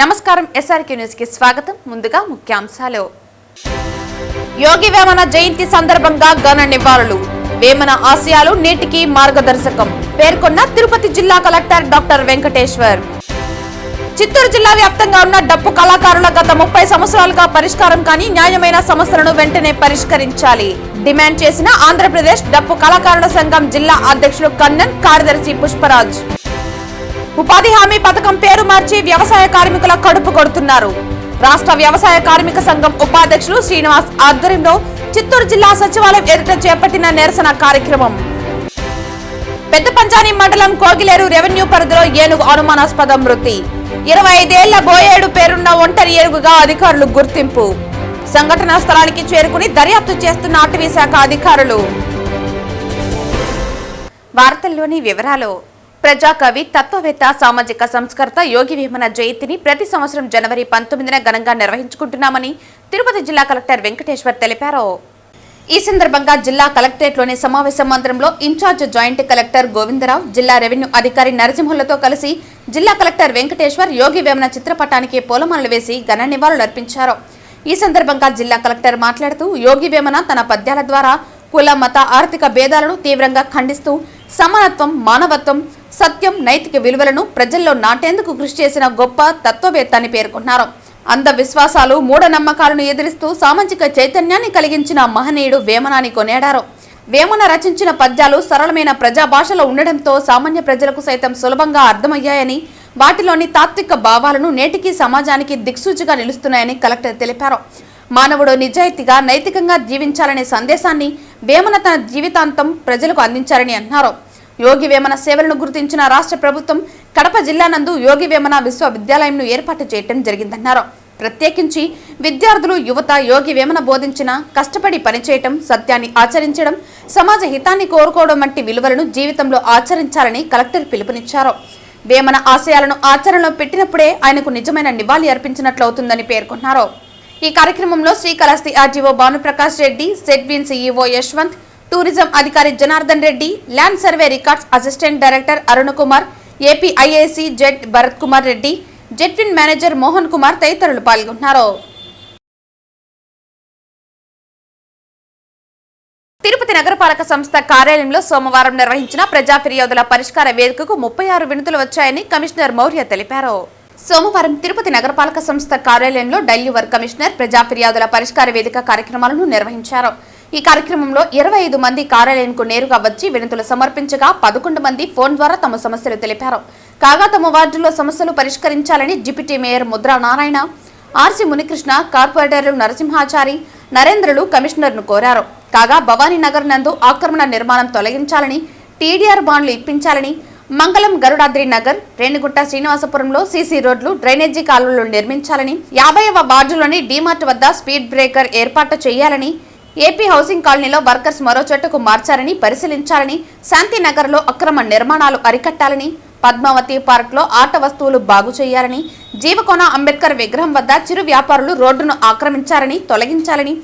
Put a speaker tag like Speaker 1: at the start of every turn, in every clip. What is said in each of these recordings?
Speaker 1: నమస్కారం SRK news కి స్వాగతం. ముందుగా ముఖ్యాంశాలు. యోగి వేమన జయంతి సందర్భంగా ఘన నివాళులు. వేమన ఆశయాలు నేటికి మార్గదర్శకం పేర్కొన్న తిరుపతి జిల్లా కలెక్టర్ డాక్టర్ వెంకటేశ్వర్. చిత్తూరు జిల్లా వ్యాప్తంగా ఉన్న డప్పు కళాకారుల గత 30 సంవత్సరాలుగా పరిష్కారం కాని న్యాయమైన సమస్యలను వెంటనే పరిష్కరించాలి డిమాండ్ చేసిన ఆంధ్రప్రదేశ్ డప్పు కళాకారుల సంఘం జిల్లా అధ్యక్షులు కన్నన్, కార్యదర్శి పుష్పరాజ్. ఉపాధి హామీ పథకం పేరు మార్చి వ్యవసాయ కార్మికుల కడుపు కొడుతున్నారు. రాష్ట్ర వ్యవసాయ కార్మిక సంఘం ఉపాధ్యక్షులు శ్రీనివాస్ ఆధ్వర్యంలో చిత్తూరు జిల్లా సచివాలయం ఎదుట చేపట్టిన నిరసన కార్యక్రమం. పెద్ద పంచాని మండలం కోగిలేరు రెవెన్యూ పరిధిలో ఏనుగు అనుమానాస్పద మృతి. 25 ఏళ్ల బోయేడు పేరున్న ఒంటరి ఏనుగుగా అధికారులు గుర్తింపు. సంఘటనా స్థలానికి చేరుకుని దర్యాప్తు చేస్తున్న అటవీ శాఖ అధికారులు. వార్తల్లోని వివరాలు. ప్రజాకవి, తత్వవేత్త, సామాజిక సంస్కర్త యోగి వేమన జయంతిని ప్రతి సంవత్సరం జనవరి 19న ఘనంగా నిర్వహించుకుంటున్నామని తిరుపతి జిల్లా కలెక్టర్ వెంకటేశ్వర్ తెలిపారు. ఈ సందర్భంగా జిల్లా కలెక్టరేట్లోని సమావేశ మందిరంలో ఇన్ఛార్జ్ జాయింట్ కలెక్టర్ గోవిందరావు, జిల్లా రెవెన్యూ అధికారి నరసింహులతో కలిసి జిల్లా కలెక్టర్ వెంకటేశ్వర్ యోగి వేమన చిత్రపటానికి పూలమాలలు వేసి ఘన నివాళులు అర్పించారు. ఈ సందర్భంగా జిల్లా కలెక్టర్ మాట్లాడుతూ యోగి వేమన తన పద్యాల ద్వారా కుల, మత, ఆర్థిక భేదాలను తీవ్రంగా ఖండిస్తూ సమానత్వం, మానవత్వం, సత్యం, నైతిక విలువలను ప్రజల్లో నాటేందుకు కృషి చేసిన గొప్ప తత్వవేత్త అని పేర్కొన్నారు. అంధ విశ్వాసాలు, మూఢనమ్మకాలను ఎదిరిస్తూ సామాజిక చైతన్యాన్ని కలిగించిన మహనీయుడు వేమనాని కొనియాడారు. వేమన రచించిన పద్యాలు సరళమైన ప్రజా భాషలో ఉండడంతో సామాన్య ప్రజలకు సైతం సులభంగా అర్థమయ్యాయని, వాటిలోని తాత్విక భావాలను నేటికి సమాజానికి దిక్సూచిగా నిలుస్తున్నాయని కలెక్టర్ తెలిపారు. మానవుడు నిజాయితీగా, నైతికంగా జీవించాలనే సందేశాన్ని వేమన తన జీవితాంతం ప్రజలకు అందించారని అన్నారు. యోగి వేమన సేవలను గుర్తించిన రాష్ట్ర ప్రభుత్వం కడప జిల్లా నందు యోగి వేమన విశ్వవిద్యాలయంను ఏర్పాటు చేయడం జరిగిందన్నారు. ప్రత్యేకించి విద్యార్థులు, యువత యోగి వేమన బోధించిన కష్టపడి పనిచేయటం, సత్యాన్ని ఆచరించడం, సమాజ హితాన్ని కోరుకోవడం వంటి విలువలను జీవితంలో ఆచరించాలని కలెక్టర్ పిలుపునిచ్చారు. వేమన ఆశయాలను ఆచరణలో పెట్టినప్పుడే ఆయనకు నిజమైన నివాళి అర్పించినట్లు అవుతుందని పేర్కొన్నారు. ఈ కార్యక్రమంలో Srikalahasti RGO Bhanuprakash Reddy, SETWIN CEO Yashwant, tourism అధికారి Janardhan Reddy, land survey records assistant director Arun Kumar, AP IAC Z Bharat Kumar Reddy, SETWIN manager Mohan Kumar తదితరులు పాల్గొన్నారు. తిరుపతి నగరపాలక సంస్థ కార్యాలయంలో సోమవారం నిర్వహించిన ప్రజా ఫిర్యాదుల పరిష్కార వేదికకు 36 వినతులు వచ్చాయని కమిషనర్ మౌర్య తెలిపారు. సోమవారం తిరుపతి నగరపాలక సంస్థ కార్యాలయంలో డైల్యూవర్ కమిషనర్ ప్రజా ఫిర్యాదుల పరిష్కార వేదిక కార్యక్రమాలను నిర్వహించారు. ఈ కార్యక్రమంలో 25 మంది కార్యాలయంకు నేరుగా వచ్చి వినతులు సమర్పించగా 11 మంది ఫోన్ ద్వారా తమ సమస్యలు తెలిపారు. కాగా తమ వార్డులో సమస్యలు పరిష్కరించాలని deputy mayor Mudra Narayana, RC Munikrishna, కార్పొరేటర్లు నరసింహాచారి, నరేంద్రలు కమిషనర్ను కోరారు. కాగా భవానీ నగర్ నందు ఆక్రమణ నిర్మాణం తొలగించాలని, టీడీఆర్ బాండ్లు ఇప్పించాలని, మంగళం, గరుడాద్రి నగర్, రేణిగుంట, శ్రీనివాసపురంలో సీసీ రోడ్లు, డ్రైనేజీ కాలువలు నిర్మించాలని, 50వ వార్డులోని డీమార్ట్ వద్ద స్పీడ్ బ్రేకర్ ఏర్పాటు చేయాలని, ఏపీ హౌసింగ్ కాలనీలో వర్కర్స్ మరో చోటుకు మార్చారని పరిశీలించాలని, శాంతినగర్లో అక్రమ నిర్మాణాలు అరికట్టాలని, పద్మావతి పార్క్లో ఆట వస్తువులు బాగు చేయాలని, జీవకోన అంబేద్కర్ విగ్రహం వద్ద చిరు వ్యాపారులు రోడ్డును ఆక్రమించారని తొలగించాలని,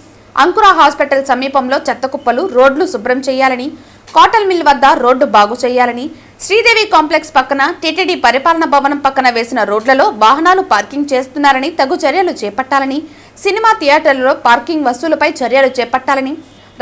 Speaker 1: అంకురా హాస్పిటల్ సమీపంలో చెత్త కుప్పలు, రోడ్లు శుభ్రం చేయాలని, కాటల్ మిల్ వద్ద రోడ్డు బాగు చేయాలని, శ్రీదేవి కాంప్లెక్స్ పక్కన టీటీడీ పరిపాలన భవనం పక్కన వేసిన రోడ్లలో వాహనాలు పార్కింగ్ చేస్తున్నారని తగు చర్యలు చేపట్టాలని, సినిమా థియేటర్లలో పార్కింగ్ వసూలుపై చర్యలు చేపట్టాలని,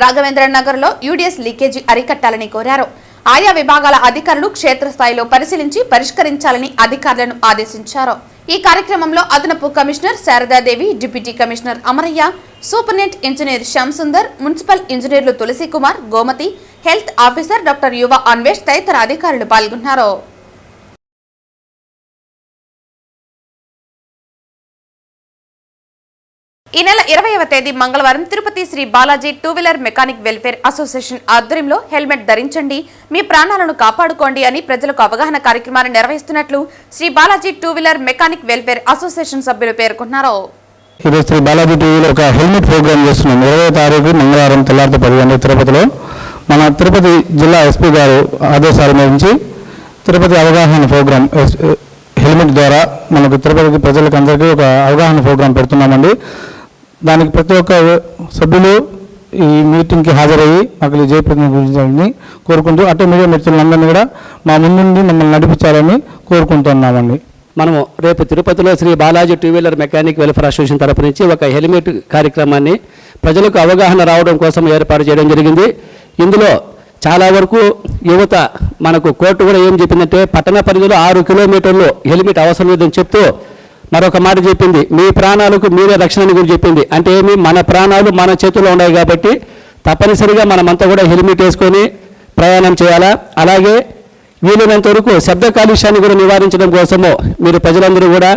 Speaker 1: రాఘవేంద్ర నగర్లో యూడీఎస్ లీకేజీ అరికట్టాలని కోరారు. ఆయా విభాగాల అధికారులు క్షేత్రస్థాయిలో పరిశీలించి పరిష్కరించాలని అధికారులను ఆదేశించారు. ఈ కార్యక్రమంలో అదనపు commissioner Saradadevi, deputy commissioner Amaraiah, superintendent engineer Shyam Sundar, municipal ఇంజనీర్లు Tulasi Kumar, Gomathi, health officer doctor Yuva Anvesh తదితర అధికారులు పాల్గొన్నారు. ఈ నెల 20వ తేదీ మంగళవారం Tirupati Sri Balaji two wheeler mechanic welfare association ఆధ్వర్యంలో హెల్మెట్ ధరించండి, మీ ప్రాణాలను కాపాడుకోండి అని ప్రజలకు అవగాహన కార్యక్రమాన్ని నిర్వహిస్తున్నట్లు Sri Balaji two wheeler mechanic welfare association సభ్యులు పేర్కొన్నారు.
Speaker 2: ఈరోజు శ్రీ బాలాజీ 2-వీలర్ ఒక హెల్మెట్ ప్రోగ్రామ్ చేస్తున్నాం. 20వ తారీఖు మంగళవారం తెల్లారితో 10 గంటలకు తిరుపతిలో మన తిరుపతి జిల్లా ఎస్పీ గారు ఆదేశాల మేరకు తిరుపతి అవగాహన ప్రోగ్రాం హెల్మెట్ ద్వారా మనకు తిరుపతి ప్రజలకు అందరికీ ఒక అవగాహన ప్రోగ్రాం పెడుతున్నామండి. దానికి ప్రతి ఒక్క సభ్యులు ఈ మీటింగ్కి హాజరయ్యి మాకు జయప్రదించాలని కోరుకుంటూ, అటు మీడియా మిత్రులందరినీ కూడా మా ముందుండి మమ్మల్ని నడిపించాలని కోరుకుంటున్నామండి.
Speaker 3: మనము రేపు తిరుపతిలో Shri Balaji two wheeler mechanic welfare association తరపు నుంచి ఒక హెల్మెట్ కార్యక్రమాన్ని ప్రజలకు అవగాహన రావడం కోసం ఏర్పాటు చేయడం జరిగింది. ఇందులో చాలా వరకు యువత మనకు కోర్టు కూడా ఏం చెప్పిందంటే పట్టణ పరిధిలో 6 కిలోమీటర్లు హెల్మెట్ అవసరం లేదని చెప్తూ మరొక మాట చెప్పింది, మీ ప్రాణాలకు మీరే రక్షణ అని కూడా చెప్పింది. అంటే ఏమి, మన ప్రాణాలు మన చేతుల్లో ఉన్నాయి కాబట్టి తప్పనిసరిగా మనమంతా కూడా హెల్మెట్ వేసుకొని ప్రయాణం చేయాలా. అలాగే వీలైనంత వరకు శబ్ద కాలుష్యాన్ని కూడా నివారించడం కోసము మీరు ప్రజలందరూ కూడా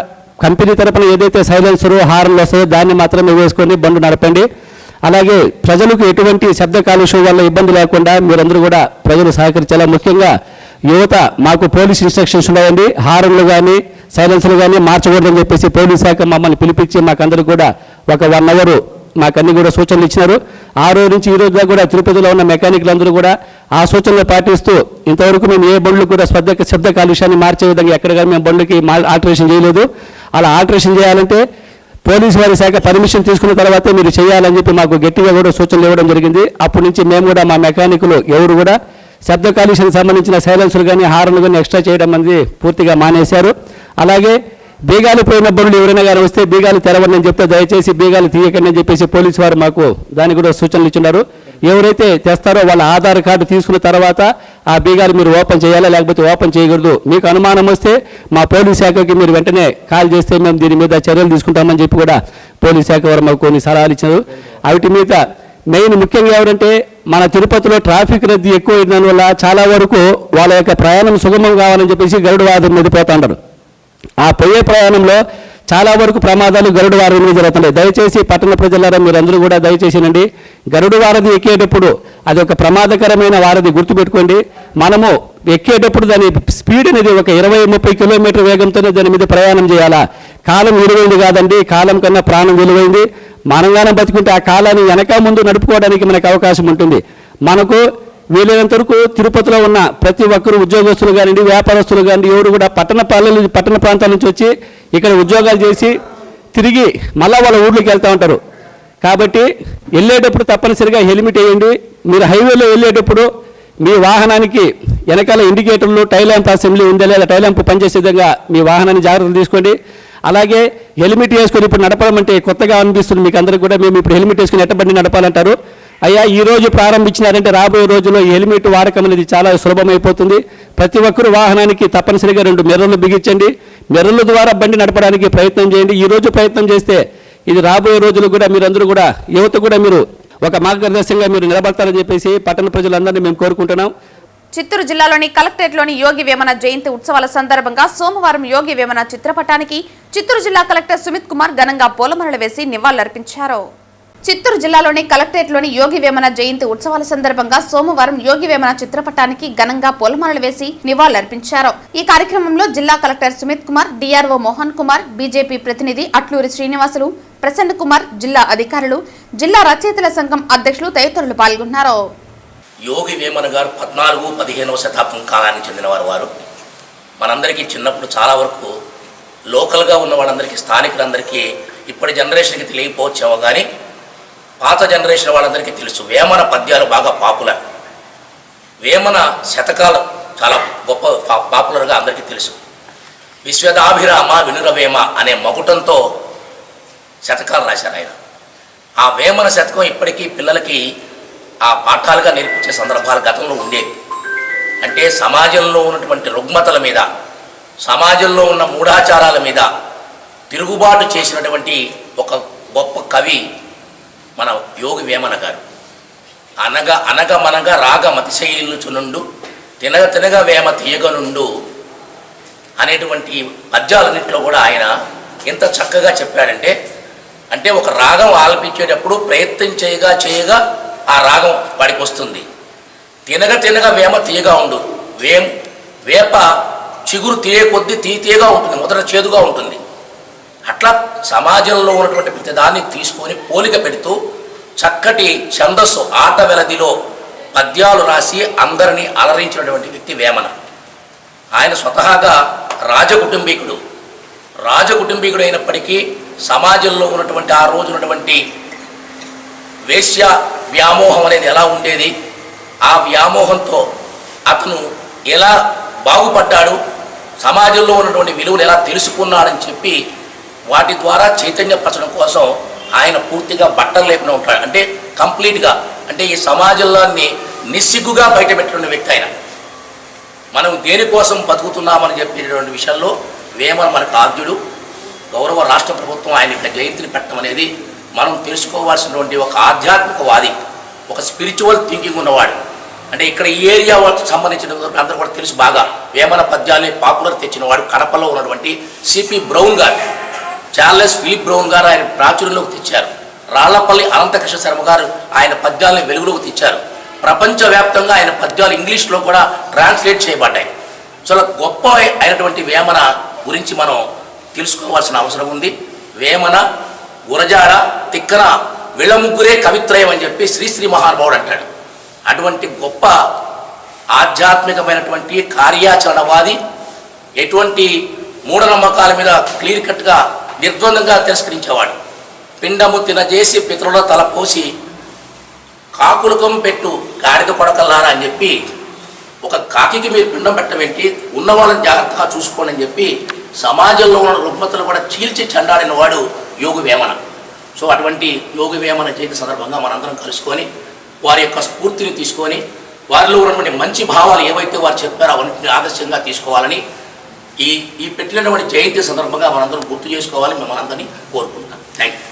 Speaker 3: కంపెనీ తరపున ఏదైతే సైలెన్సరు హార్న్లు వస్తాయో దాన్ని మాత్రమే వేసుకొని బండ్లు నడపండి. అలాగే ప్రజలకు ఎటువంటి శబ్ద కాలుష్యం వల్ల ఇబ్బంది లేకుండా మీరందరూ కూడా ప్రజలు సహకరించాలా. ముఖ్యంగా యువత, మాకు పోలీస్ ఇన్స్ట్రక్షన్స్ ఉన్నాయండి, హార్న్లు కానీ సైలెన్సర్లు కానీ మార్చకూడదని చెప్పేసి పోలీస్ శాఖ మమ్మల్ని పిలిపించి మాకందరూ కూడా ఒక 1 అవర్ మాకన్నీ కూడా సూచనలు ఇచ్చినారు. ఆ రోజు నుంచి ఈ రోజు దాకా కూడా తిరుపతిలో ఉన్న మెకానిక్లందరూ కూడా ఆ సూచనలు పాటిస్తూ ఇంతవరకు మేము ఏ బండ్లు కూడా శబ్ద కాలుష్యాన్ని మార్చే విధంగా ఎక్కడ కానీ మేము బండ్లకి ఆల్టరేషన్ చేయలేదు. అలా ఆల్టరేషన్ చేయాలంటే పోలీసు వారి శాఖ పర్మిషన్ తీసుకున్న తర్వాతే మీరు చేయాలని చెప్పి మాకు గట్టిగా కూడా సూచనలు ఇవ్వడం జరిగింది. అప్పటి నుంచి మేము కూడా మా మెకానికులు ఎవరు కూడా శబ్ద కాలుష్యానికి సంబంధించిన సైలెన్సర్లు కానీ హార్న్లు కానీ ఎక్స్ట్రా చేయడం అనేది పూర్తిగా మానేశారు. అలాగే బీగాలు పోయిన బండ్లు ఎవరైనా కానీ వస్తే బీగాలు తెరవండి అని చెప్తే దయచేసి బీగాలు తీయకండి అని చెప్పేసి పోలీసు వారు మాకు దానికి కూడా సూచనలు ఇచ్చున్నారు. ఎవరైతే తెస్తారో వాళ్ళ ఆధార్ కార్డు తీసుకున్న తర్వాత ఆ బీగాలు మీరు ఓపెన్ చేయాలా, లేకపోతే ఓపెన్ చేయకూడదు. మీకు అనుమానం వస్తే మా పోలీస్ శాఖకి మీరు వెంటనే కాల్ చేస్తే మేము దీని మీద చర్యలు తీసుకుంటామని చెప్పి కూడా పోలీస్ శాఖ వారు మాకు కొన్ని సలహాలు ఇచ్చారు. వాటి మీద మెయిన్ ముఖ్యంగా ఎవరంటే మన తిరుపతిలో ట్రాఫిక్ రద్దీ ఎక్కువ దానివల్ల చాలా వరకు వాళ్ళ యొక్క ప్రయాణం సుగమం కావాలని చెప్పేసి గరుడు వాహనం మీద పోతుంటారు. ఆ పోయే ప్రయాణంలో చాలా వరకు ప్రమాదాలు గరుడు వారం మీద జరుగుతున్నాయి. దయచేసి పట్టణ ప్రజలారా మీరందరూ కూడా దయచేసినండి, గరుడు వారధి ఎక్కేటప్పుడు అది ఒక ప్రమాదకరమైన వారధి, గుర్తుపెట్టుకోండి. మనము ఎక్కేటప్పుడు దాని స్పీడ్ అనేది ఒక 20-30 కిలోమీటర్ వేగంతోనే దాని మీద ప్రయాణం చేయాలా. కాలం విలువైంది కాదండి, కాలం కన్నా ప్రాణం విలువైంది. మనంగానే బతుకుంటే ఆ కాలాన్ని వెనక ముందు నడుపుకోవడానికి మనకు అవకాశం ఉంటుంది. మనకు వీలైనంత వరకు తిరుపతిలో ఉన్న ప్రతి ఒక్కరు ఉద్యోగస్తులు కానివ్వండి, వ్యాపారస్తులు కానివ్వండి, ఎవరు కూడా పట్టణ ప్రాంతాల నుంచి వచ్చి ఇక్కడ ఉద్యోగాలు చేసి తిరిగి మళ్ళా వాళ్ళ ఊర్లోకి వెళ్తూ ఉంటారు. కాబట్టి వెళ్ళేటప్పుడు తప్పనిసరిగా హెల్మెట్ వేయండి. మీరు హైవేలో వెళ్ళేటప్పుడు మీ వాహనానికి వెనకాల ఇండికేటర్లు, టైల్ ల్యాంప్ అసెంబ్లీ ఉందా లేదా, టైల్ ల్యాంప్ పనిచేసే విధంగా మీ వాహనాన్ని జాగ్రత్తలు తీసుకోండి. అలాగే హెల్మెట్ వేసుకొని ఇప్పుడు నడపడం అంటే కొత్తగా అనిపిస్తుంది మీకు అందరికీ కూడా. మేము ఇప్పుడు హెల్మెట్ వేసుకుని ఎట్టబండి నడపాలంటారు. అయ్యా, ఈ రోజు ప్రారంభించినారంటే రాబోయే రోజుల్లో ఈ హెల్మెట్ వాడకం అనేది చాలా సులభమైపోతుంది. ప్రతి ఒక్కరు వాహనానికి తప్పనిసరిగా 2 మిర్రర్లు బిగించండి. మిర్రర్ల ద్వారా బండి నడపడానికి ప్రయత్నం చేయండి. ఈ రోజు ప్రయత్నం చేస్తే ఇది రాబోయే రోజులు కూడా మీరందరూ కూడా యువత కూడా మీరు ఒక మార్గదర్శకంగా మీరు నిలబడతారని చెప్పేసి పట్టణ ప్రజలందరినీ మేము కోరుకుంటున్నాం.
Speaker 1: చిత్తూరు జిల్లాలోని కలెక్టరేట్లోని యోగి వేమన జయంతి ఉత్సవాల సందర్భంగా సోమవారం యోగి వేమన చిత్రపటానికి చిత్తూరు జిల్లా కలెక్టర్ సుమిత్ కుమార్ ఘనంగా పూలమాలలు వేసి నివాళులర్పించారు. చిత్తూరు జిల్లాలోని కలెక్టరేట్లోని యోగి వేమన జయంతి ఉత్సవాల సందర్భంగా సోమవారం యోగి వేమన చిత్రపటానికి ఘనంగా పూలమాలలు వేసి నివాళులర్పించారు. ఈ కార్యక్రమంలో జిల్లా collector Sumit Kumar, DRO Mohan Kumar, BJP ప్రతినిధి అట్లూరి శ్రీనివాసులు, ప్రసన్న కుమార్, జిల్లా అధికారులు, జిల్లా రచయితల సంఘం అధ్యక్షులు తదితరులు పాల్గొన్నారు.
Speaker 4: యోగి వేమన గారు 14-15వ శతాబ్దం కాలానికి చెందినవారు. వారు మనందరికీ చిన్నప్పుడు చాలా వరకు లోకల్గా ఉన్న వాళ్ళందరికీ, స్థానికులందరికీ ఇప్పటి జనరేషన్కి తెలియకపోవచ్చేమో కానీ పాత జనరేషన్ వాళ్ళందరికీ తెలుసు. వేమన పద్యాలు బాగా పాపులర్. వేమన శతకాలు చాలా గొప్ప పాపులర్గా అందరికీ తెలుసు. విశ్వదాభిరామ వినురవేమ అనే మకుటంతో శతకాలు రాశారు ఆయన. ఆ వేమన శతకం ఇప్పటికీ పిల్లలకి ఆ పాఠాలుగా నేర్పించే సందర్భాలు గతంలో ఉండేవి. అంటే సమాజంలో ఉన్నటువంటి రుగ్మతల మీద, సమాజంలో ఉన్న మూఢాచారాల మీద తిరుగుబాటు చేసినటువంటి ఒక గొప్ప కవి మన యోగి వేమన గారు. అనగమనగా రాగమతిశైలుచునుండు తినగ తినగ వేమ తీయగనుండు అనేటువంటి పద్యాలన్నింటిలో కూడా ఆయన ఎంత చక్కగా చెప్పాడంటే, అంటే ఒక రాగం ఆలపించేటప్పుడు ప్రయత్నం చేయగా ఆ రాగం వాడికి వస్తుంది. తినగ తినగ వేమ తీయగా ఉండు. వేప చిగురు తీయ కొద్దీ తీయగా ఉంటుంది, మొదట చేదుగా ఉంటుంది. అట్లా సమాజంలో ఉన్నటువంటి ప్రతిదాన్ని తీసుకొని పోలిక పెడుతూ చక్కటి ఛందస్సు ఆట వెలదిలో పద్యాలు రాసి అందరినీ అలరించినటువంటి వ్యక్తి వేమన. ఆయన స్వతహాగా రాజకుటుంబీకుడు అయినప్పటికీ సమాజంలో ఉన్నటువంటి ఆ రోజు ఉన్నటువంటి వేశ్య వ్యామోహం అనేది ఎలా ఉండేది, ఆ వ్యామోహంతో అతను ఎలా బాగుపడ్డాడు, సమాజంలో ఉన్నటువంటి విలువలు ఎలా తెలుసుకున్నాడని చెప్పి వాటి ద్వారా చైతన్యపరచడం కోసం ఆయన పూర్తిగా బట్టలు లేకుండా ఉంటాడు. అంటే కంప్లీట్గా, అంటే ఈ సమాజంలోని నిస్సిగ్గుగా బయటపెట్టిన వ్యక్తి ఆయన. మనం దేనికోసం బతుకుతున్నామని చెప్పేటువంటి విషయంలో వేమన మనకు ఆద్యుడు. గౌరవ రాష్ట్ర ప్రభుత్వం ఆయన యొక్క జయంతిని పెట్టడం అనేది మనం తెలుసుకోవాల్సినటువంటి ఒక ఆధ్యాత్మికవాది, ఒక స్పిరిచువల్ థింకింగ్ ఉన్నవాడు. అంటే ఇక్కడ ఈ ఏరియా వాళ్ళకి సంబంధించిన అందరూ కూడా తెలుసు బాగా. వేమన పద్యాన్ని పాపులర్ తెచ్చినవాడు కడపలో ఉన్నటువంటి సిపి బ్రౌన్ గారు, చార్లెస్ ఫిలిప్ బ్రౌన్ గారు ఆయన ప్రాచుర్యంలోకి తెచ్చారు. రాళ్లపల్లి అనంతకృష్ణ శర్మ గారు ఆయన పద్యాలను వెలుగులోకి తెచ్చారు. ప్రపంచవ్యాప్తంగా ఆయన పద్యాలు ఇంగ్లీష్లో కూడా ట్రాన్స్లేట్ చేయబడ్డాయి. చాలా గొప్ప అయినటువంటి వేమన గురించి మనం తెలుసుకోవాల్సిన అవసరం ఉంది. వేమన, గురజాడ, తిక్కన వీళ్ళ ముగ్గురే కవిత్రయం అని చెప్పి శ్రీశ్రీ మహానుభావుడు అంటాడు. అటువంటి గొప్ప ఆధ్యాత్మికమైనటువంటి కార్యాచరణవాది, ఎటువంటి మూఢనమ్మకాల మీద క్లియర్ కట్గా నిర్ద్వందంగా తిరస్కరించేవాడు. పిండము తినజేసి పితరుల తలపోసి కాకులకం పెట్టు గాడిద కొడకల్లారా అని చెప్పి, ఒక కాకికి మీరు పిండం పెట్టవేంటి, ఉన్న వాళ్ళని జాగ్రత్తగా చూసుకోండి అని చెప్పి సమాజంలో ఉన్న రుగ్మతలు కూడా చీల్చి చెండాడిన వాడు యోగి వేమన. సో అటువంటి యోగి వేమన జయంతి సందర్భంగా మనందరం కలుసుకొని వారి యొక్క స్ఫూర్తిని తీసుకొని వారిలో ఉన్నటువంటి మంచి భావాలు ఏవైతే వారు చెప్పారో అవన్నింటిని ఆదర్శంగా తీసుకోవాలని ఈ పెట్టినటువంటి జయంతి సందర్భంగా మనందరం గుర్తు చేసుకోవాలని మిమ్మల్ని అందరినీ కోరుకుంటున్నాం. Thank you.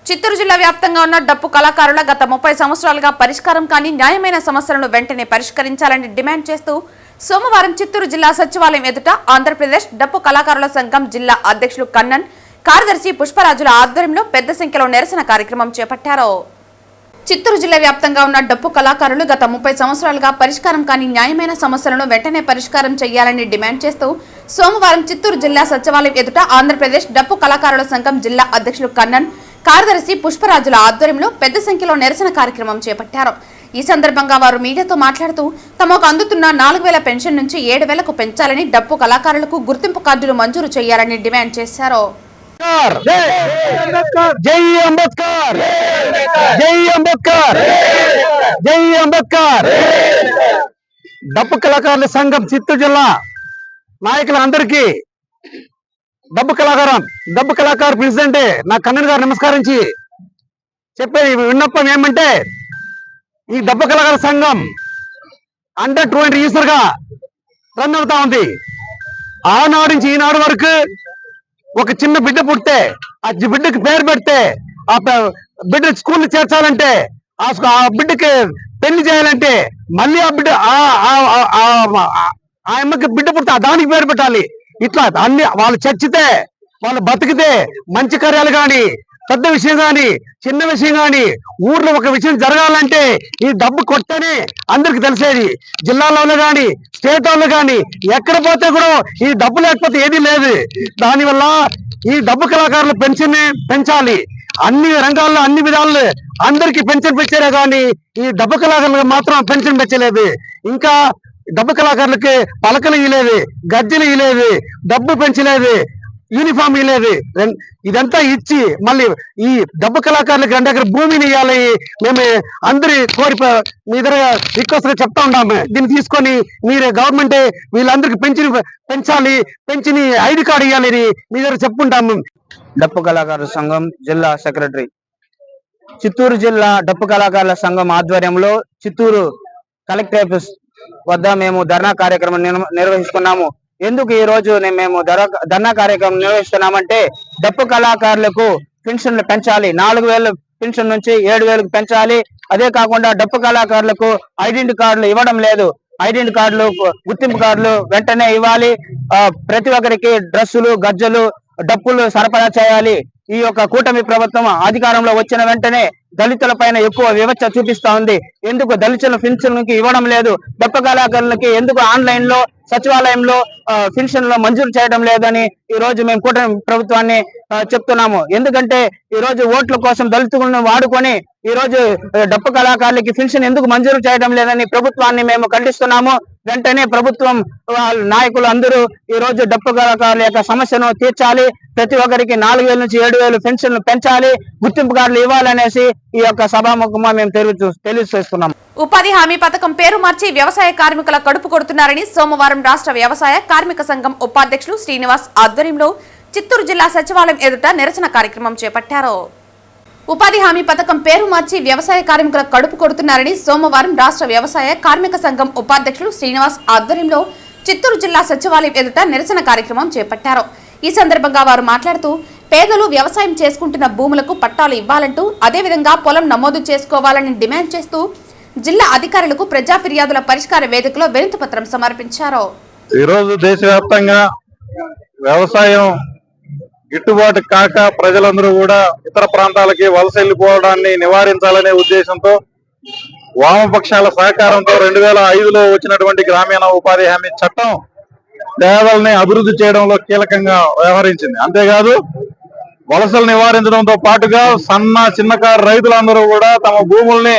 Speaker 1: చిత్తూరు జిల్లా వ్యాప్తంగా ఉన్న డప్పు కళాకారుల గత 30 సంవత్సరాలుగా పరిష్కారం కాని న్యాయమైన సమస్యలను వెంటనే పరిష్కరించాలని డిమాండ్ చేస్తూ సోమవారం చిత్తూరు జిల్లా సచివాలయం ఎదుట ఆంధ్రప్రదేశ్ డప్పు కళాకారుల సంఘం జిల్లా అధ్యక్షులు కన్నన్, కార్యదర్శి పుష్పరాజుల ఆధ్వర్యంలో పెద్ద సంఖ్యలో నిరసన కార్యక్రమం చేపట్టారు. చిత్తూరు జిల్లా వ్యాప్తంగా ఉన్న డప్పు కళాకారులు గత 30 సంవత్సరాలుగా పరిష్కారం కాని న్యాయమైన సమస్యలను వెంటనే పరిష్కారం చేయాలని డిమాండ్ చేస్తూ సోమవారం చిత్తూరు జిల్లా సచివాలయం ఎదుట ఆంధ్రప్రదేశ్ డప్పు కళాకారుల సంఘం జిల్లా అధ్యక్షులు కన్నన్, కార్యదర్శి పుష్పరాజుల ఆధ్వర్యంలో పెద్ద సంఖ్యలో నిరసన కార్యక్రమం చేపట్టారు. ఈ సందర్భంగా వారు మీడియాతో మాట్లాడుతూ తమకు అందుతున్న 4000 పెన్షన్ నుంచి 7000కు పెంచాలని, డప్పు కళాకారులకు గుర్తింపు కార్డులు మంజూరు చేయాలని డిమాండ్ చేశారు.
Speaker 2: జై అంబేద్కర్, జై అంబేద్కర్, జై అంబేద్కర్. డప్పు కళాకారుల సంఘం చిత్తూరు జిల్లా నాయకులందరికీ డప్పు కళాకారు ప్రెసిడెంట్ నా కన్నన్ గారు నమస్కరించి చెప్పే విన్నపం ఏమంటే, ఈ డప్పు కళాకారుల సంఘం అండర్ 20 years గా రన్ అవుతా ఉంది. ఆనాడు నుంచి ఈనాడు వరకు ఒక చిన్న బిడ్డ పుడితే ఆ బిడ్డకి పేరు పెడితే, ఆ బిడ్డ స్కూల్ చేర్చాలంటే, ఆ బిడ్డకి పెళ్లి చేయాలంటే, మళ్ళీ ఆ బిడ్డ ఆ అమ్మకి బిడ్డ పుడితే దానికి పేరు పెట్టాలి. ఇట్లా అన్ని వాళ్ళు చచ్చితే, వాళ్ళు బతికితే మంచి కార్యాలు కానీ, పెద్ద విషయం కానీ, చిన్న విషయం కానీ, ఊర్లో ఒక విషయం జరగాలంటే ఈ డబ్బు కొట్టని అందరికి తెలిసేది. జిల్లాలో కానీ, స్టేట్ వాళ్ళు కానీ ఎక్కడ పోతే కూడా ఈ డబ్బు లేకపోతే ఏదీ లేదు. దానివల్ల ఈ డబ్బు కళాకారుల పెన్షన్ పెంచాలి. అన్ని రంగాల్లో అన్ని విధాలు అందరికి పెన్షన్ పెంచారే కానీ ఈ డబ్బు కళాకారులకు మాత్రం పెన్షన్ పెంచలేదు. ఇంకా డబ్బు కళాకారులకి పలకలు ఇయ్యలేదు, గజ్జలు ఇయ్యలేదు, డబ్బు పెంచలేదు, యూనిఫామ్ ఇయ్యలేదు. ఇదంతా ఇచ్చి మళ్ళీ ఈ డబ్బు కళాకారులకి 2 ఎకరాల భూమిని ఇవ్వాలి. మేము అందరి కోరి మీ దగ్గర రిక్వెస్ట్ గా చెప్తా ఉన్నాము. దీన్ని తీసుకొని మీరు గవర్నమెంట్ వీళ్ళందరికీ పెంచాలి, పెంచిన ID కార్డు ఇవ్వాలి మీ దగ్గర చెప్పుకుంటాము.
Speaker 5: డప్పు కళాకారుల సంఘం జిల్లా సెక్రటరీ. చిత్తూరు జిల్లా డప్పు కళాకారుల సంఘం ఆధ్వర్యంలో చిత్తూరు కలెక్టర్ ఆఫీస్ వద్ద మేము ధర్నా కార్యక్రమం నిర్వహిస్తున్నాము. ఎందుకు ఈ రోజు మేము ధర్నా కార్యక్రమం నిర్వహిస్తున్నామంటే, డప్పు కళాకారులకు పెన్షన్లు పెంచాలి. 4000 పెన్షన్ నుంచి 7000కు పెంచాలి. అదే కాకుండా డప్పు కళాకారులకు ఐడెంటిటీ కార్డులు ఇవ్వడం లేదు. ఐడెంటిటీ కార్డులు, గుర్తింపు కార్డులు వెంటనే ఇవ్వాలి. ప్రతి ఒక్కరికి డ్రెస్సులు, గజ్జలు, డప్పులు సరఫరా చేయాలి. ఈ యొక్క కూటమి ప్రభుత్వం అధికారంలో వచ్చిన వెంటనే దళితుల పైన ఎక్కువ వివక్ష చూపిస్తా ఉంది. ఎందుకు దళితుల పెన్షన్కి ఇవ్వడం లేదు? డప్పు కళాకారులకి ఎందుకు ఆన్లైన్ లో సచివాలయంలో పెన్షన్ లో మంజూరు చేయడం లేదని ఈ రోజు మేము కూటమి ప్రభుత్వాన్ని చెప్తున్నాము. ఎందుకంటే ఈ రోజు ఓట్ల కోసం దళితులను వాడుకొని ఈ రోజు డప్పు కళాకారులకి పెన్షన్ ఎందుకు మంజూరు చేయడం లేదని ప్రభుత్వాన్ని మేము ఖండిస్తున్నాము. వెంటనే ప్రభుత్వం నాయకులు అందరూ ఈ రోజు డప్పు కళాకారుల యొక్క సమస్యను తీర్చాలి. ప్రతి ఒక్కరికి 4000 నుంచి 7,000 పెన్షన్లు పెంచాలి, గుర్తింపు కార్డులు ఇవ్వాలనేసి ఈ యొక్క సభాముఖంగా మేము తెలియజేస్తున్నాం.
Speaker 1: ఉపాధి హామీ పథకం పేరు మార్చి వ్యవసాయ కార్మికుల కడుపు కొడుతున్నారని సోమవారం రాష్ట్ర వ్యవసాయ కార్మిక సంఘం ఉపాధ్యక్షులు శ్రీనివాస్ ఆధ్వర్యంలో చిత్తూరు జిల్లా సచివాలయం ఎదుట నిరసన కార్యక్రమం చేపట్టారు. ఉపాధి హామీ పథకం పేరు మార్చి వ్యవసాయ కార్మికుల కడుపు కొడుతున్నారని సోమవారం రాష్ట్ర వ్యవసాయ కార్మిక సంఘం ఉపాధ్యక్షులు శ్రీనివాస్ ఆధ్వర్యంలో చిత్తూరు జిల్లా సచివాలయం ఎదుట నిరసన కార్యక్రమం చేపట్టారు. ఈ సందర్భంగా వారు మాట్లాడుతూ పేదలు వ్యవసాయం చేసుకుంటున్న భూములకు పట్టాలు ఇవ్వాలంటూ అదేవిధంగా పొలం నమోదు చేసుకోవాలని డిమాండ్ చేస్తూ జిల్లా అధికారులకు ప్రజా ఫిర్యాదుల పరిష్కార వేదికలో వినతి పత్రం సమర్పించారు.
Speaker 6: ఈరోజు దేశవ్యాప్తంగా వ్యవసాయం గిట్టుబాటు కాక ప్రజలందరూ కూడా ఇతర ప్రాంతాలకి వలస వెళ్లిపోవడాన్ని నివారించాలనే ఉద్దేశంతో వామపక్షాల సహకారంతో 2005లో వచ్చినటువంటి గ్రామీణ ఉపాధి హామీ చట్టం పేదల్ని అభివృద్ధి చేయడంలో కీలకంగా వ్యవహరించింది. అంతేకాదు వలసలు నివారించడంతో పాటుగా చిన్నకారు రైతులందరూ కూడా తమ భూముల్ని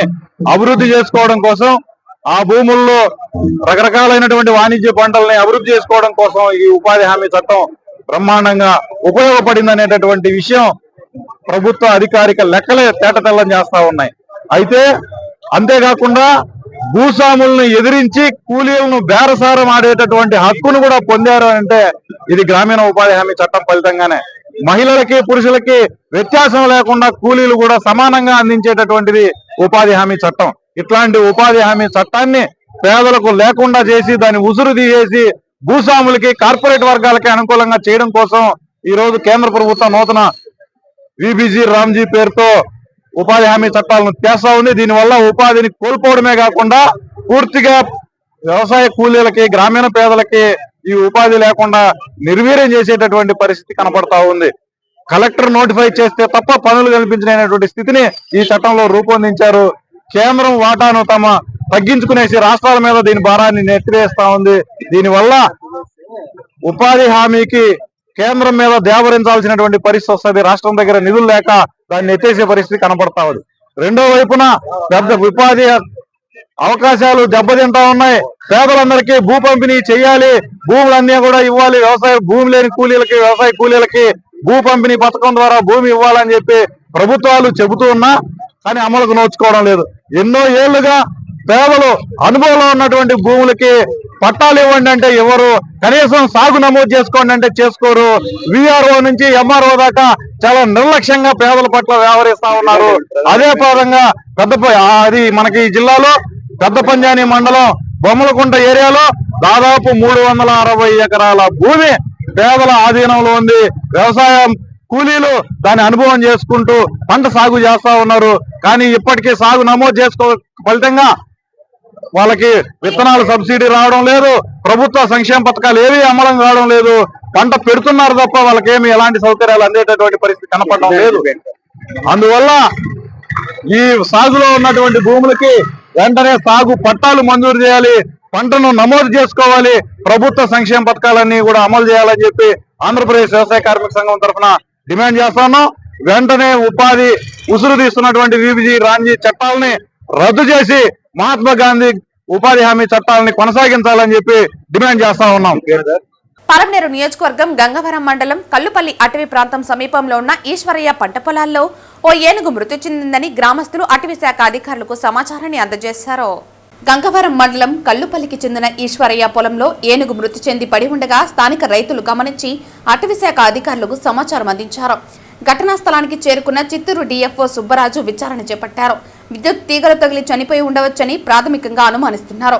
Speaker 6: అభివృద్ధి చేసుకోవడం కోసం, ఆ భూముల్లో రకరకాలైనటువంటి వాణిజ్య పంటల్ని అభివృద్ధి చేసుకోవడం కోసం ఈ ఉపాధి హామీ చట్టం బ్రహ్మాండంగా ఉపయోగపడింది అనేటటువంటి విషయం ప్రభుత్వ అధికారిక లెక్కలే తేటతెల్లం చేస్తా ఉన్నాయి. అయితే అంతేకాకుండా భూస్వాములను ఎదిరించి కూలీలను బేరసారం ఆడేటటువంటి హక్కును కూడా పొందారు అంటే ఇది గ్రామీణ ఉపాధి హామీ చట్టం ఫలితంగానే. మహిళలకి పురుషులకి వ్యత్యాసం లేకుండా కూలీలు కూడా సమానంగా అందించేటటువంటిది ఉపాధి హామీ చట్టం. ఇట్లాంటి ఉపాధి హామీ చట్టాన్ని పేదలకు లేకుండా చేసి దాన్ని ఉసురు తీసేసి భూస్వాములకి కార్పొరేట్ వర్గాలకి అనుకూలంగా చేయడం కోసం ఈ రోజు కేంద్ర ప్రభుత్వం నూతన విబిజి రామ్జీ పేరుతో ఉపాధి హామీ చట్టాలను చేస్తా ఉంది. దీనివల్ల ఉపాధిని కోల్పోవడమే కాకుండా పూర్తిగా వ్యవసాయ కూలీలకి, గ్రామీణ పేదలకి ఈ ఉపాధి లేకుండా నిర్వీర్యం చేసేటటువంటి పరిస్థితి కనపడతా ఉంది. కలెక్టర్ నోటిఫై చేస్తే తప్ప పనులు కల్పించలేనటువంటి స్థితిని ఈ చట్టంలో రూపొందించారు. కేంద్రం వాటాను తగ్గించుకునేసి రాష్ట్రాల మీద దీని భారాన్ని నెట్టివేస్తా ఉంది. దీనివల్ల ఉపాధి హామీకి కేంద్రం మీద దేవరించాల్సినటువంటి పరిస్థితి వస్తుంది. రాష్ట్రం దగ్గర నిధులు లేక దాన్ని ఎత్తేసే పరిస్థితి కనపడతా ఉంది. రెండో వైపున పెద్ద ఉపాధి అవకాశాలు దెబ్బతింటా ఉన్నాయి. పేదలందరికీ భూ పంపిణీ చేయాలి, భూములన్నీ కూడా ఇవ్వాలి. భూమి లేని కూలీలకి, వ్యవసాయ కూలీలకి భూ పంపిణీ పథకం ద్వారా భూమి ఇవ్వాలని చెప్పి ప్రభుత్వాలు చెబుతూ ఉన్నా కానీ అమలుకు నోచుకోవడం లేదు. ఎన్నో ఏళ్లుగా పేదలు అనుభవంలో ఉన్నటువంటి భూములకి పట్టాలు ఇవ్వండి అంటే ఎవరు, కనీసం సాగు నమోదు చేసుకోండి అంటే చేసుకోరు. విఆర్ఓ నుంచి ఎంఆర్ఓ దాకా చాలా నిర్లక్ష్యంగా పేదల పట్ల వ్యవహరిస్తా ఉన్నారు. అదే పరంగా అది మనకి ఈ జిల్లాలో పెద్ద పంజాని మండలం బొమ్మలకుంట ఏరియాలో దాదాపు 360 ఎకరాల భూమి పేదల ఆధీనంలో ఉంది. వ్యవసాయం కూలీలు దాని అనుభవం చేసుకుంటూ పంట సాగు చేస్తా ఉన్నారు. కానీ ఇప్పటికీ సాగు నమోదు చేసుకో ఫలితంగా వాళ్ళకి విత్తనాలు సబ్సిడీ రావడం లేదు, ప్రభుత్వ సంక్షేమ పథకాలు ఏవి అమలం కావడం లేదు. పంట పెడుతున్నారు తప్ప వాళ్ళకేమి ఎలాంటి సౌకర్యాలు అందేటటువంటి పరిస్థితి కనపడడం లేదు. అందువల్ల ఈ సాగులో ఉన్నటువంటి భూములకి వెంటనే సాగు పట్టాలు మంజూరు చేయాలి, పంటను నమోదు చేసుకోవాలి, ప్రభుత్వ సంక్షేమ పథకాలన్నీ కూడా అమలు చేయాలని చెప్పి ఆంధ్రప్రదేశ్ వ్యవసాయ కార్మిక సంఘం తరఫున డిమాండ్ చేస్తాను. వెంటనే ఉపాధి ఉసురు తీస్తున్నటువంటి విబిజి రామ్జీ చట్టాలని రద్దు చేసి మహాత్మా గాంధీ ఉపాధి హామీ చట్టాలని కొనసాగించాలని చెప్పి డిమాండ్ చేస్తా ఉన్నాం.
Speaker 1: పలమనేరు నియోజకవర్గం గంగవరం మండలం కల్లుపల్లి అటవీ ప్రాంతం సమీపంలో ఉన్న ఈశ్వరయ్య పంట పొలాల్లో ఓ ఏనుగు మృతి చెందిందని గ్రామస్తులు అటవీ శాఖ అధికారులకు సమాచారాన్ని అందజేశారు. గంగవరం మండలం కల్లుపల్లికి చెందిన ఈశ్వరయ్య పొలంలో ఏనుగు మృతి చెంది పడి ఉండగా స్థానిక రైతులు గమనించి అటవీ శాఖ అధికారులకు సమాచారం అందించారు. ఘటనా స్థలానికి చేరుకున్న చిత్తూరు డిఎఫ్ఓ సుబ్బరాజు విచారణ చేపట్టారు. విద్యుత్ తీగలు తగిలి చనిపోయి ఉండవచ్చని ప్రాథమికంగా అనుమానిస్తున్నారు.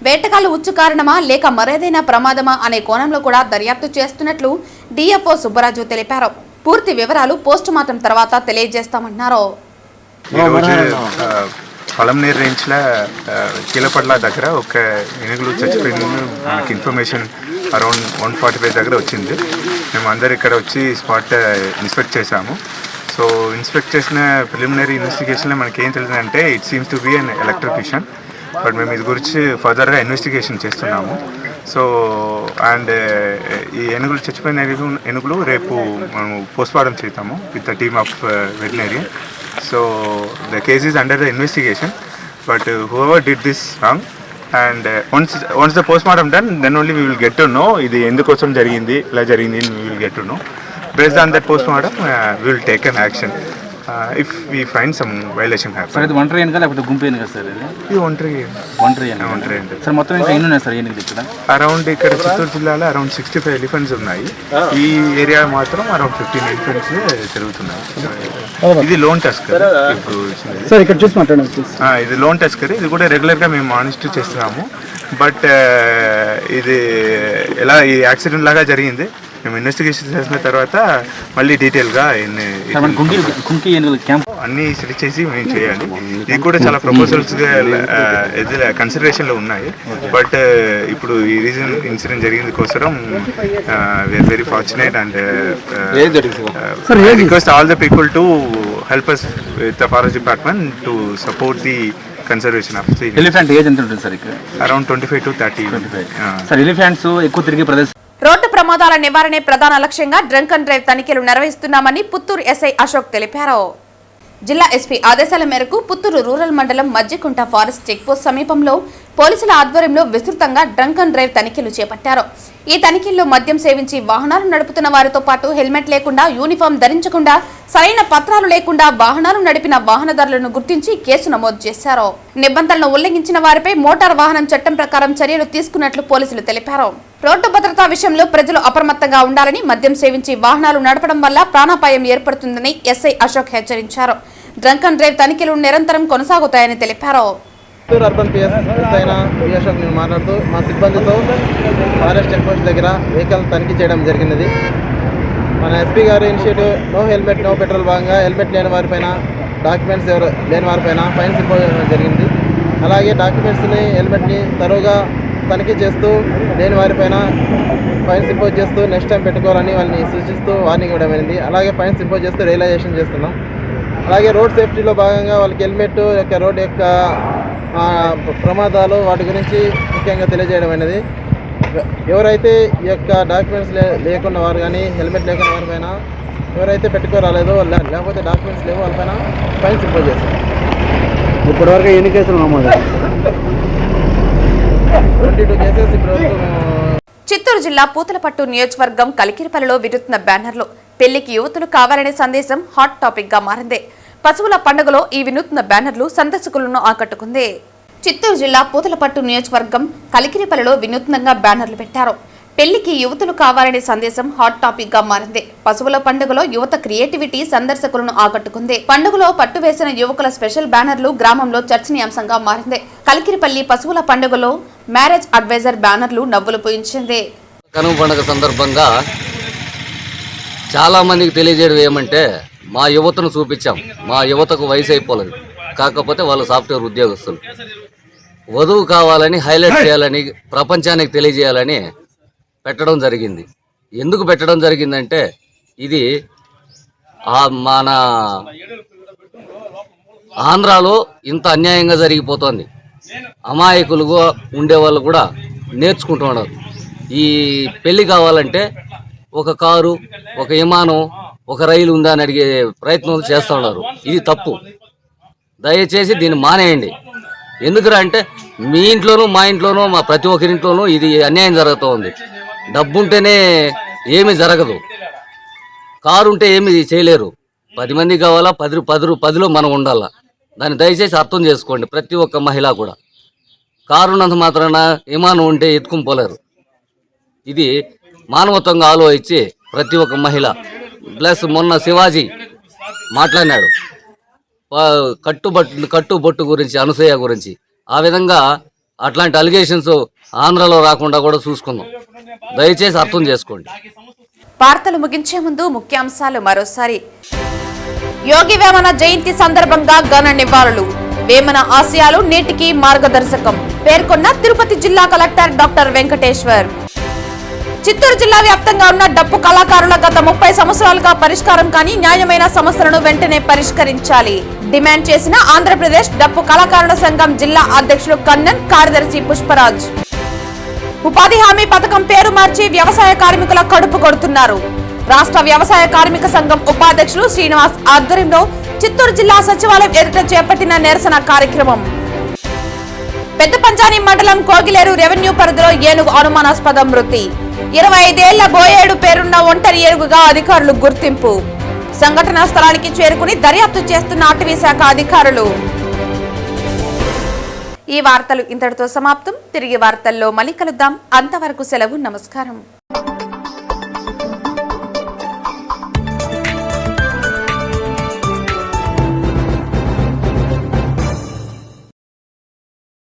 Speaker 1: వేటగాళ్లు ఉచ్చు కారణమా లేక మరేదైనా ప్రమాదమా అనే కోణంలో కూడా దర్యాప్తు చేస్తున్నట్లు డిఎఫ్ఓ సుబ్బరాజు తెలిపారు. పూర్తి వివరాలు పోస్టుమార్టం తర్వాత తెలియజేస్తామన్నారు.
Speaker 7: పలమనేరు రేంజ్లో కీలపట్ల దగ్గర ఒక ఏనుగులు చచ్చిపోయింది మనకి ఇన్ఫర్మేషన్ అరౌండ్ 1:45 దగ్గర వచ్చింది. మేము అందరు ఇక్కడ వచ్చి స్పాట్ ఇన్స్పెక్ట్ చేసాము. సో ఇన్స్పెక్ట్ చేసిన ప్రిలిమినరీ ఇన్వెస్టిగేషన్లో మనకి ఏం తెలిసిందంటే it seems to be an electrocution. But మేము ఇది గురించి ఫర్దర్గా ఇన్వెస్టిగేషన్ చేస్తున్నాము. సో అండ్ ఈ ఏనుగులు చచ్చిపోయిన ఏనుగులు రేపు మనము పోస్ట్మార్టం చేస్తాము with the team of veterinary. So the case is under the investigation, but whoever did this wrong, and once the postmortem done, then only we will get to know ఇది ఎందుకోసం జరిగింది, ఇలా జరిగింది, we will get to know. based on that postmortem we will take an action if we find some violation
Speaker 2: sir
Speaker 7: happen.
Speaker 2: ఇది ఒంటరి ఏనుగా లేకపోతే గుంపు ఏనుగా sir ఇది
Speaker 7: ఇది ఒంటరి
Speaker 2: ఒంటరి ఏనుగా
Speaker 7: ఒంటరి ఏంటి
Speaker 2: సార్ మొత్తం ఇంకా ఎన్ని ఉన్నాయి సార్ ఏనుగులు ఇక్కడ
Speaker 7: అరౌండ్ ఇక్కడ చిత్తూరు జిల్లాలో అరౌండ్ 65 ఎలిఫెంట్స్ ఉన్నాయి. ఈ ఏరియా మాత్రం అరౌండ్ 15 ఎలిఫెంట్స్ తిరుగుతున్నాయి. ఇది లోన్ టస్కర్ ఇప్పుడు వచ్చింది.
Speaker 2: సార్ ఇక్కడ చూసి మాట్లాడండి
Speaker 7: ఇది లోన్ టస్కర్. ఇది కూడా రెగ్యులర్గా మేము మానిటర్ చేస్తున్నాము. బట్ ఇది ఎలా ఈ యాక్సిడెంట్ లాగా జరిగింది మేము ఇన్వెస్టిగేషన్ చేసిన తర్వాత మళ్ళీ డీటెయిల్గా
Speaker 2: కుంకి ఏనుగుల క్యాంప్
Speaker 7: అన్నీ సెలెక్ట్ చేసి మేము చేయాలి. ఇది కూడా చాలా ప్రపోజల్స్గా కన్సిడరేషన్లో ఉన్నాయి. బట్ ఇప్పుడు ఈ ఇన్సిడెంట్ జరిగింది కోసరం we are very fortunate and request all the people to help us with the forest department to support the conservation of the
Speaker 2: elephant age ఎంత ఉంటుంది సార్ ఇక్కడ
Speaker 7: around 25 to 30.
Speaker 2: సార్ ఎలిఫెంట్స్ ఎక్కువ తిరిగే ప్రదేశం
Speaker 1: రోడ్డు ప్రమాదాల నివారణే ప్రధాన లక్ష్యంగా డ్రంక్ అండ్ డ్రైవ్ తనిఖీలు నిర్వహిస్తున్నామని పుత్తూరు ఎస్ఐ అశోక్ తెలిపారు. జిల్లా ఎస్పీ ఆదేశాల మేరకు పుత్తూరు రూరల్ మండలం మజ్జికుంట ఫారెస్ట్ చెక్పోస్ట్ సమీపంలో పోలీసుల ఆధ్వర్యంలో విస్తృతంగా డ్రంక్ అండ్ డ్రైవ్ తనిఖీలు చేపట్టారు. ఈ తనిఖీల్లో మద్యం సేవించి వాహనాలు నడుపుతున్న వారితో పాటు హెల్మెట్ లేకుండా, యూనిఫామ్ ధరించకుండా, సరైన పత్రాలు లేకుండా వాహనాలు నడిపిన వాహనదారులను గుర్తించి కేసు నమోదు చేశారు. నిబంధనలను ఉల్లంఘించిన వారిపై మోటార్ వాహనం చట్టం ప్రకారం చర్యలు తీసుకున్నట్లు పోలీసులు తెలిపారు. రోడ్డు భద్రతా విషయంలో ప్రజలు అప్రమత్తంగా ఉండాలని, మద్యం సేవించి వాహనాలు నడపడం వల్ల ప్రాణాపాయం ఏర్పడుతుందని ఎస్ఐ అశోక్ హెచ్చరించారు. డ్రంక్ అండ్ డ్రైవ్ తనిఖీలు నిరంతరం కొనసాగుతాయని తెలిపారు.
Speaker 8: చిత్తూరు అర్బన్ పిఎస్ అయిన పి అశోక్ నేను మాట్లాడుతూ మా సిబ్బందితో ఫారెస్ట్ చెక్ పోస్ట్ దగ్గర వెహికల్ తనిఖీ చేయడం జరిగినది. మన ఎస్పీ గారి initiative no helmet no petrol భాగంగా హెల్మెట్ లేని వారిపైన, డాక్యుమెంట్స్ లేని వారిపైన ఫైన్స్ ఇంపోజ్ చేయడం జరిగింది. అలాగే డాక్యుమెంట్స్ని, హెల్మెట్ని తరువుగా తనిఖీ చేస్తూ లేని వారిపైన ఫైన్స్ ఇంపోజ్ చేస్తూ నెక్స్ట్ టైం పెట్టుకోవాలని వాళ్ళని సూచిస్తూ వార్నింగ్ ఇవ్వడం జరిగింది. అలాగే ఫైన్స్ ఇంపోజ్ చేస్తూ రియలైజేషన్ చేస్తున్నాం. అలాగే రోడ్ సేఫ్టీలో భాగంగా వాళ్ళకి హెల్మెట్ యొక్క రోడ్ యొక్క ప్రమాదాలు వాటి గురించి ముఖ్యంగా తెలియజేయడం అనేది. ఎవరైతే ఈ యొక్క డాక్యుమెంట్స్ లేకున్న వారు కానీ, హెల్మెట్ లేకున్న వారిపైన ఎవరైతే పెట్టుకోరాలేదో లేకపోతే డాక్యుమెంట్స్ లేవో వాళ్ళపైన ఫైన్స్ ఇంపోజ్ చేస్తారు.
Speaker 2: ఇప్పటివరకు ఎన్ని కేసులు నమోదు?
Speaker 8: 22 కేసెస్ ఇప్పటివరకు.
Speaker 1: చిత్తూరు జిల్లా పూతలపట్టు నియోజకవర్గం కలికిరిపల్లిలో విరుతున్న బ్యానర్లు పెళ్లికి యువతులు కావాలనే సందేశం హాట్ టాపిక్ గా మారింది. పశువుల పండుగలో ఈ వినూత్న బ్యానర్లు సందర్శకులను ఆకట్టుకుంది. చిత్తూరు జిల్లా పూతలపట్టు నియోజకవర్గం కలికిరిపల్లిలో వినూత్నంగా బ్యానర్లు పెట్టారు. పెళ్లికి యువతులు కావాలనే సందేశం హాట్ టాపిక్ గా మారింది. పశువుల పండుగలో యువత క్రియేటివిటీ సందర్శకులను ఆకట్టుకుంది. పండుగలో పట్టు వేసిన యువకుల స్పెషల్ బ్యానర్లు గ్రామంలో చర్చనీయాంశంగా మారింది. కలికిరిపల్లి పశువుల పండుగలో మ్యారేజ్ అడ్వైజర్ బ్యానర్లు నవ్వులు పూయించింది.
Speaker 9: కనుమ పండుగ సందర్భంగా చాలా మందికి తెలియజేయడం ఏమంటే, మా యువతను చూపించాం. మా యువతకు వయసు అయిపోలేదు, కాకపోతే వాళ్ళు సాఫ్ట్వేర్ ఉద్యోగస్తులు. వధువు కావాలని హైలైట్ చేయాలని, ప్రపంచానికి తెలియజేయాలని పెట్టడం జరిగింది. ఎందుకు పెట్టడం జరిగిందంటే, ఇది మన ఆంధ్రాలో ఇంత అన్యాయంగా జరిగిపోతుంది. అమాయకులుగా ఉండేవాళ్ళు కూడా నేర్చుకుంటున్నారు. ఈ పెళ్లి కావాలంటే ఒక కారు, ఒక విమానం, ఒక రైలు ఉందా అని అడిగే ప్రయత్నం చేస్తూ ఉన్నారు. ఇది తప్పు. దయచేసి దీన్ని మానేయండి. ఎందుకురా అంటే, మీ ఇంట్లోనూ, మా ఇంట్లోనూ, మా ప్రతి ఒక్కరింట్లోనూ ఇది అన్యాయం జరుగుతూ ఉంది. డబ్బుంటేనే ఏమీ జరగదు. కారు ఉంటే ఏమి చేయలేరు. 10 మంది కావాలా, 10లో మనం ఉండాలా. దాన్ని దయచేసి అర్థం చేసుకోండి. ప్రతి ఒక్క మహిళ కూడా కారు ఉన్నంత మాత్రాన విమానం ఉంటే ఎత్తుకుని పోలేరు. ఇది మానవత్వంగా ఆలోచించి ప్రతి ఒక్క మహిళ ప్లస్ మొన్న శివాజీ మాట్లాడినాడు కట్టుబొట్టు గురించి, అనసూయ గురించి. ఆ విధంగా అట్లాంటి అలిగేషన్స్ ఆంధ్రలో రాకుండా కూడా చూసుకుందాం. దయచేసి అర్థం చేసుకోండి.
Speaker 1: వార్తలు ముగించే ముందు ముఖ్యాంశాలు మరోసారి. యోగి వేమన జయంతి సందర్భంగా ఘన నివాళులు. వేమన ఆశయాలు నేటికి మార్గదర్శకం పేర్కొన్న తిరుపతి జిల్లా కలెక్టర్ డాక్టర్ వెంకటేశ్వర్. చిత్తూరు జిల్లా వ్యాప్తంగా ఉన్న డప్పు కళాకారుల గత 30 సంవత్సరాలుగా పరిష్కారం కాని న్యాయమైన సమస్యలను వెంటనే పరిష్కరించాలి డిమాండ్ చేసిన ఆంధ్రప్రదేశ్ డప్పు కళాకారుల సంఘం జిల్లా అధ్యక్షులు కన్నన్, కార్యదర్శి పుష్పరాజ్. ఉపాధి హామీ పథకం పేరు మార్చి వ్యవసాయ కార్మికుల కడుపు కొడుతున్నారు. రాష్ట్ర వ్యవసాయ కార్మిక సంఘం ఉపాధ్యక్షులు శ్రీనివాస్ ఆధ్వర్యంలో చిత్తూరు జిల్లా సచివాలయం ఎదుట చేపట్టిన నిరసన కార్యక్రమం. పెద్ద పంజాని మండలం కోగిలేరు రెవెన్యూ పరిధిలో ఏనుగు అనుమానాస్పద మృతి. 25 ఏళ్ల బోయేడు పేరున్న ఒంటరి ఏనుగుగా అధికారులు గుర్తింపు. సంఘటనా స్థలానికి చేరుకుని దర్యాప్తు చేస్తున్న అటవీ శాఖ అధికారులు. ఈ వార్తలు ఇంతటితో సమాప్తం. తిరిగి వార్తల్లో మళ్ళీ కలుద్దాం. అంతవరకు సెలవు. నమస్కారం.